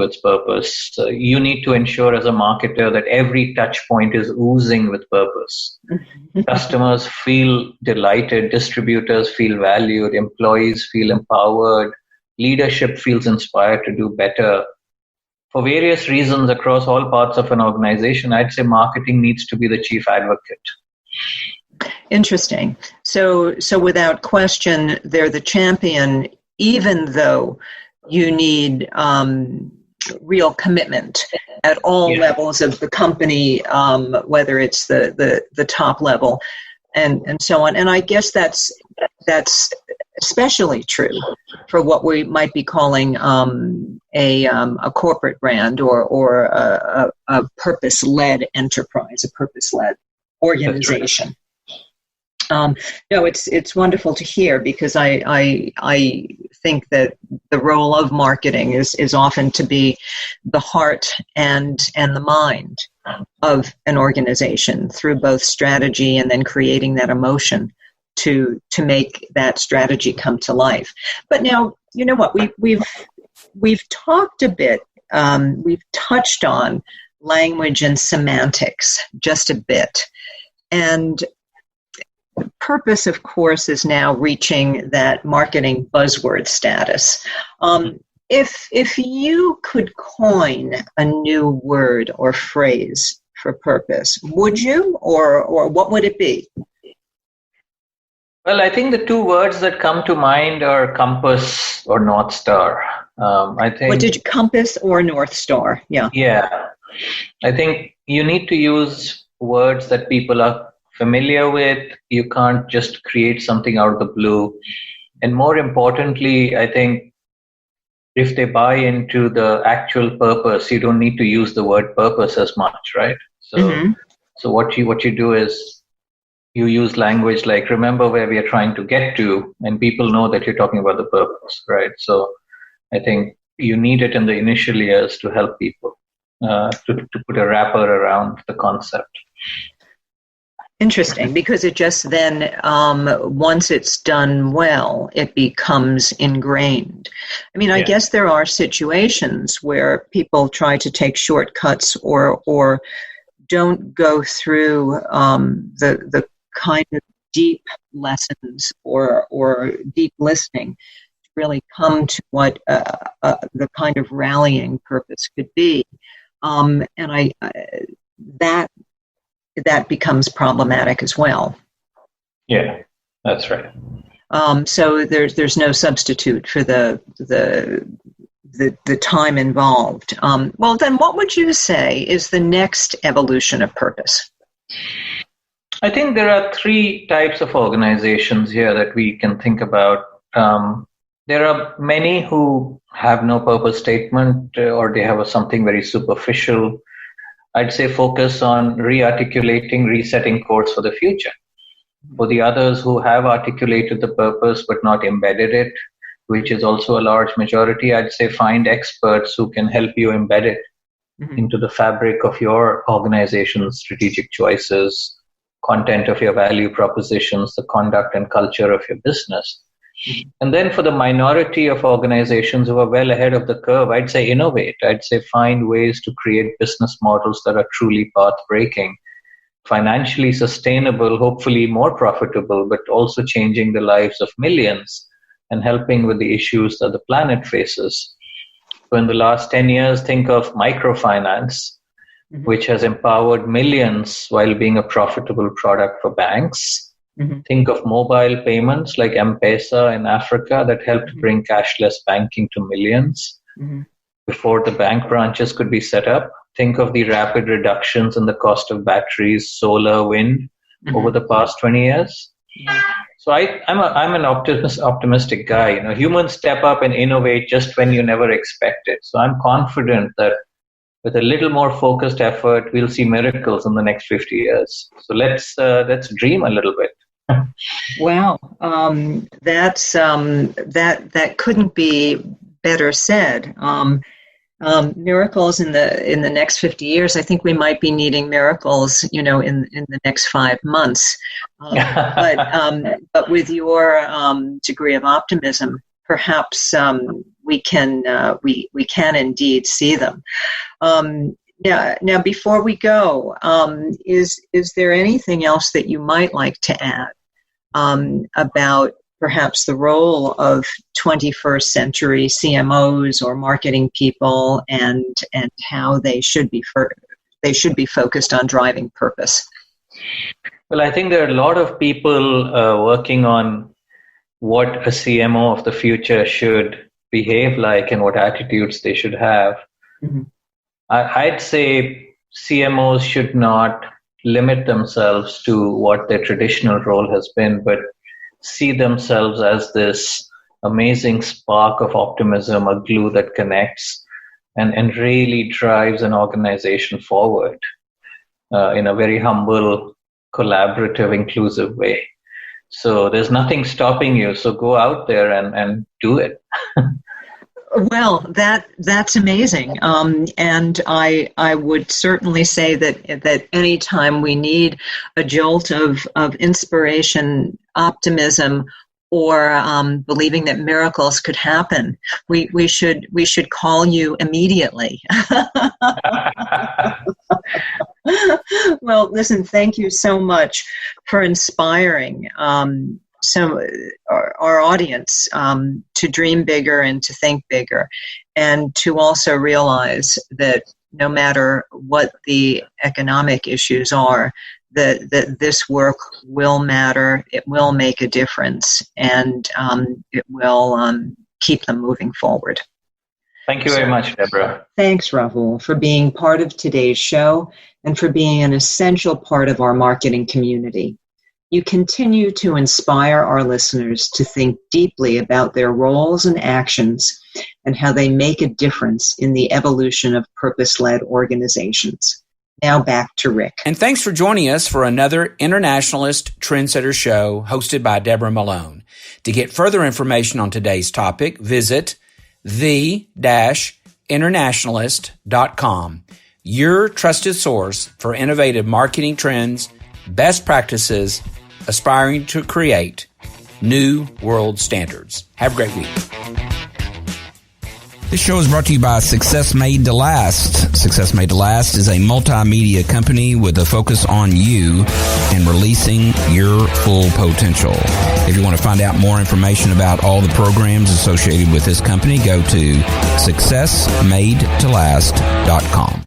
to its purpose. You need to ensure as a marketer that every touch point is oozing with purpose. Customers feel delighted, distributors feel valued, employees feel empowered, leadership feels inspired to do better. For various reasons across all parts of an organization, I'd say marketing needs to be the chief advocate. Interesting. So without question, they're the champion, even though you need real commitment at all levels of the company, whether it's the top level and so on. And I guess that's especially true for what we might be calling a corporate brand or a purpose-led enterprise, a purpose-led organization. No, it's wonderful to hear, because I think that the role of marketing is often to be the heart and the mind of an organization through both strategy and then creating that emotion to make that strategy come to life. But now, you know what, we've talked a bit, we've touched on language and semantics just a bit, and purpose, of course, is now reaching that marketing buzzword status. If you could coin a new word or phrase for purpose, would you, or what would it be? Well, I think the two words that come to mind are compass or North Star. I think. What did you, compass or North Star? Yeah. Yeah. I think you need to use words that people are familiar with. You can't just create something out of the blue. And more importantly, I think if they buy into the actual purpose, you don't need to use the word purpose as much, right? So what you do is you use language like, remember where we are trying to get to, and people know that you're talking about the purpose, right? So I think you need it in the initial years to help people to put a wrapper around the concept. Interesting, because it just then, once it's done well, it becomes ingrained. I mean, I guess there are situations where people try to take shortcuts or don't go through the kind of deep lessons or deep listening to really come to what the kind of rallying purpose could be. And that becomes problematic as well. Yeah, that's right. So there's no substitute for the time involved. Well, then what would you say is the next evolution of purpose? I think there are three types of organizations here that we can think about. There are many who have no purpose statement, or they have something very superficial. I'd say focus on re-articulating, resetting course for the future. For the others who have articulated the purpose but not embedded it, which is also a large majority, I'd say find experts who can help you embed it into the fabric of your organization's strategic choices, content of your value propositions, the conduct and culture of your business. And then for the minority of organizations who are well ahead of the curve, I'd say innovate. I'd say find ways to create business models that are truly path-breaking, financially sustainable, hopefully more profitable, but also changing the lives of millions and helping with the issues that the planet faces. So in the last 10 years, think of microfinance, which has empowered millions while being a profitable product for banks. Think of mobile payments like M-Pesa in Africa that helped bring cashless banking to millions before the bank branches could be set up. Think of the rapid reductions in the cost of batteries, solar, wind over the past 20 years. So I'm an optimistic guy. You know, humans step up and innovate just when you never expect it. So I'm confident that with a little more focused effort, we'll see miracles in the next 50 years. So let's dream a little bit. Wow, that couldn't be better said. Miracles in the next 50 years. I think we might be needing miracles, in the next 5 months. But with your degree of optimism, perhaps we can indeed see them. Now, before we go, is there anything else that you might like to add about perhaps the role of 21st century CMOs or marketing people, and how they should be focused on driving purpose? Well, I think there are a lot of people working on what a CMO of the future should behave like and what attitudes they should have. Mm-hmm. I'd say CMOs should not limit themselves to what their traditional role has been, but see themselves as this amazing spark of optimism, a glue that connects and really drives an organization forward in a very humble, collaborative, inclusive way. So there's nothing stopping you. So go out there and do it. Well, that's amazing. And I would certainly say that anytime we need a jolt of inspiration, optimism, or believing that miracles could happen, we should call you immediately. Well, listen, thank you so much for inspiring our audience to dream bigger and to think bigger, and to also realize that no matter what the economic issues are, that this work will matter, it will make a difference, and it will keep them moving forward. Thank you very much, Deborah. Thanks, Rahul, for being part of today's show and for being an essential part of our marketing community. You continue to inspire our listeners to think deeply about their roles and actions and how they make a difference in the evolution of purpose-led organizations. Now back to Rick. And thanks for joining us for another Internationalist Trendsetter show hosted by Deborah Malone. To get further information on today's topic, visit the-internationalist.com, your trusted source for innovative marketing trends, best practices, aspiring to create new world standards. Have a great week. This show is brought to you by Success Made to Last. Success Made to Last is a multimedia company with a focus on you and releasing your full potential. If you want to find out more information about all the programs associated with this company, go to successmadetolast.com.